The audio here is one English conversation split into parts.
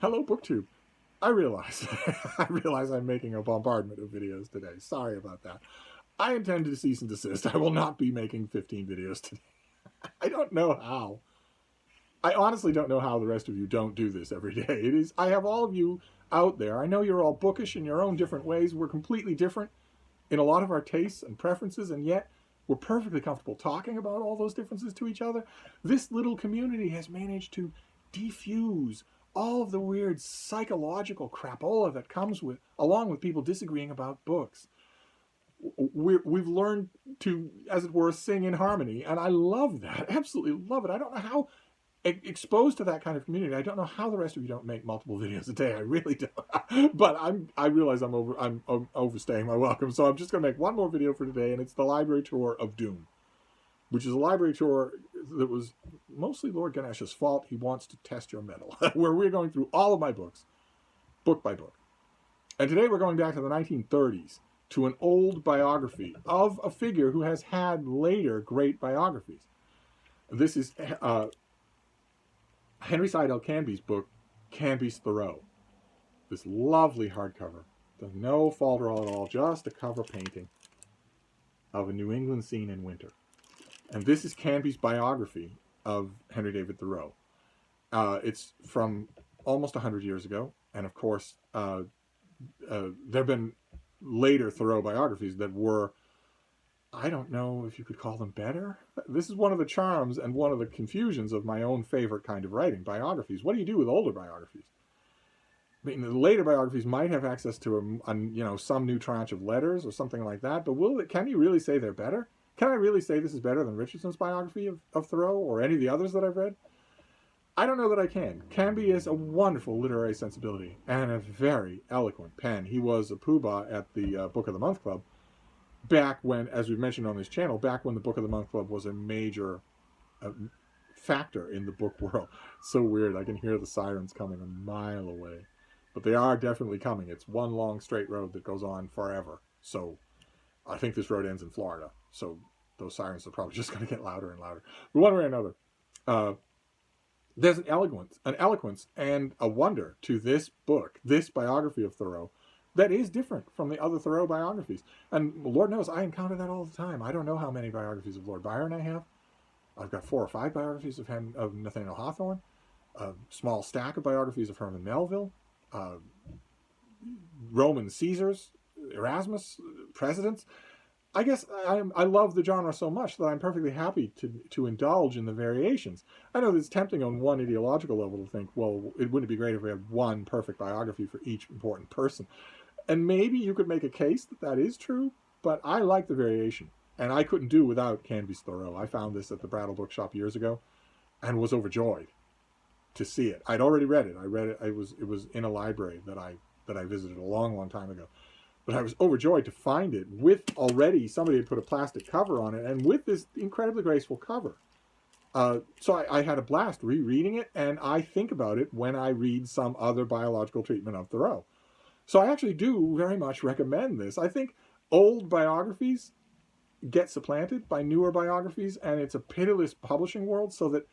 Hello, BookTube. I realize, I realize I'm making a bombardment of videos today. Sorry about that. I intend to cease and desist. I will not be making 15 videos today. I don't know how. I honestly don't know how the rest of you don't do this every day. It is. I have all of you out there. I know you're all bookish in your own different ways. We're completely different in a lot of our tastes and preferences, and yet we're perfectly comfortable talking about all those differences to each other. This little community has managed to defuse all of the weird psychological crapola that comes with along with people disagreeing about books. We've learned to, as it were, sing in harmony, and I love that. Absolutely love it. I don't know how, exposed to that kind of community, I don't know how the rest of you don't make multiple videos a day. I really don't. But I realize I'm overstaying my welcome, so I'm just going to make one more video for today, and it's the library tour of Doom, which is a library tour that was mostly Lord Ganesh's fault. He wants to test your mettle, where we're going through all of my books, book by book. And today we're going back to the 1930s to an old biography of a figure who has had later great biographies. This is Henry Seidel Canby's book, Canby's Thoreau. This lovely hardcover. There's no folderol at all, just a cover painting of a New England scene in winter. And this is Canby's biography of Henry David Thoreau. It's from almost 100 years ago. And of course, there have been later Thoreau biographies that were, I don't know if you could call them better. This is one of the charms and one of the confusions of my own favorite kind of writing, biographies. What do you do with older biographies? I mean, the later biographies might have access to some new tranche of letters or something like that, but can you really say they're better? Can I really say this is better than Richardson's biography of Thoreau or any of the others that I've read? I don't know that I can. Canby is a wonderful literary sensibility and a very eloquent pen. He was a poobah at the Book of the Month Club back when, as we've mentioned on this channel, back when the Book of the Month Club was a major factor in the book world. So weird. I can hear the sirens coming a mile away. But they are definitely coming. It's one long straight road that goes on forever. So I think this road ends in Florida. So those sirens are probably just going to get louder and louder. But one way or another, there's an eloquence and a wonder to this book, this biography of Thoreau, that is different from the other Thoreau biographies. And Lord knows, I encounter that all the time. I don't know how many biographies of Lord Byron I have. I've got 4 or 5 biographies of Nathaniel Hawthorne, a small stack of biographies of Herman Melville, Roman Caesars, Erasmus, presidents. I guess I love the genre so much that I'm perfectly happy to indulge in the variations. I know that it's tempting on one ideological level to think, well, it wouldn't be great if we had one perfect biography for each important person. And maybe you could make a case that that is true, but I like the variation. And I couldn't do without Canby's Thoreau. I found this at the Brattle Bookshop years ago and was overjoyed to see it. I'd already read it. I read it. It was in a library that I visited a long, long time ago. But I was overjoyed to find it with already somebody had put a plastic cover on it and with this incredibly graceful cover. So I had a blast rereading it, and I think about it when I read some other biological treatment of Thoreau. So I actually do very much recommend this. I think old biographies get supplanted by newer biographies, and it's a pitiless publishing world, so that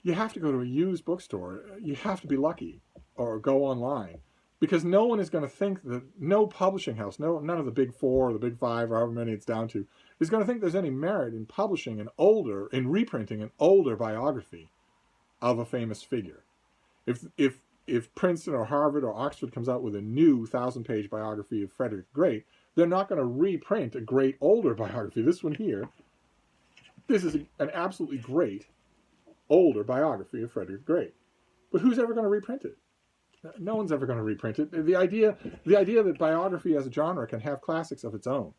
you have to go to a used bookstore. You have to be lucky or go online. Because no one is going to think that, no publishing house, none of the big 4 or the big 5 or however many it's down to, is going to think there's any merit in publishing in reprinting an older biography of a famous figure. If Princeton or Harvard or Oxford comes out with a new 1,000-page biography of Frederick the Great, they're not going to reprint a great older biography. This one here, this is an absolutely great older biography of Frederick the Great. But who's ever going to reprint it? No one's ever going to reprint it. The idea that biography as a genre can have classics of its own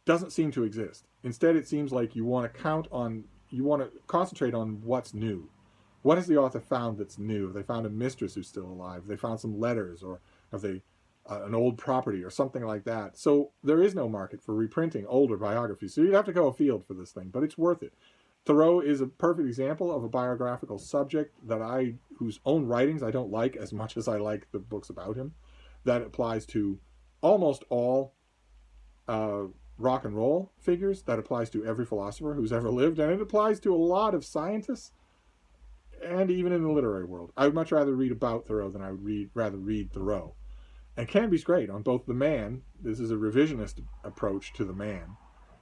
doesn't seem to exist. Instead, it seems like you want to concentrate on what's new. What has the author found that's new? Have they found a mistress who's still alive? Have they found some letters, or have they an old property or something like that? So there is no market for reprinting older biographies. So you'd have to go afield for this thing, but it's worth it. Thoreau is a perfect example of a biographical subject whose own writings I don't like as much as I like the books about him. That applies to almost all rock and roll figures. That applies to every philosopher who's ever lived, and it applies to a lot of scientists. and even in the literary world. I would much rather read about Thoreau than I would rather read Thoreau. And Canby's great on both the man. This is a revisionist approach to the man.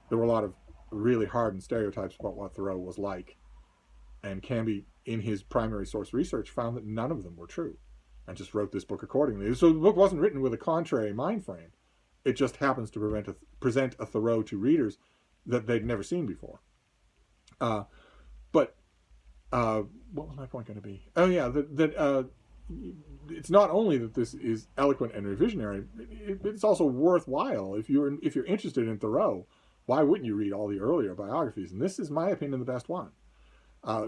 There were a lot of really hardened stereotypes about what Thoreau was like. And Canby, in his primary source research, found that none of them were true and just wrote this book accordingly. So the book wasn't written with a contrary mind frame. It just happens to present a Thoreau to readers that they'd never seen before. But what was my point going to be? Oh yeah, that it's not only that this is eloquent and revisionary, it's also worthwhile if you're interested in Thoreau. Why wouldn't you read all the earlier biographies? And this is, my opinion, the best one.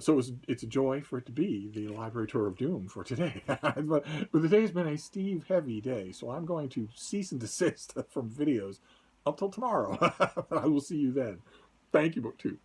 So it's a joy for it to be the library tour of doom for today. but the day has been a Steve heavy day, so I'm going to cease and desist from videos until tomorrow. I will see you then. Thank you, BookTube.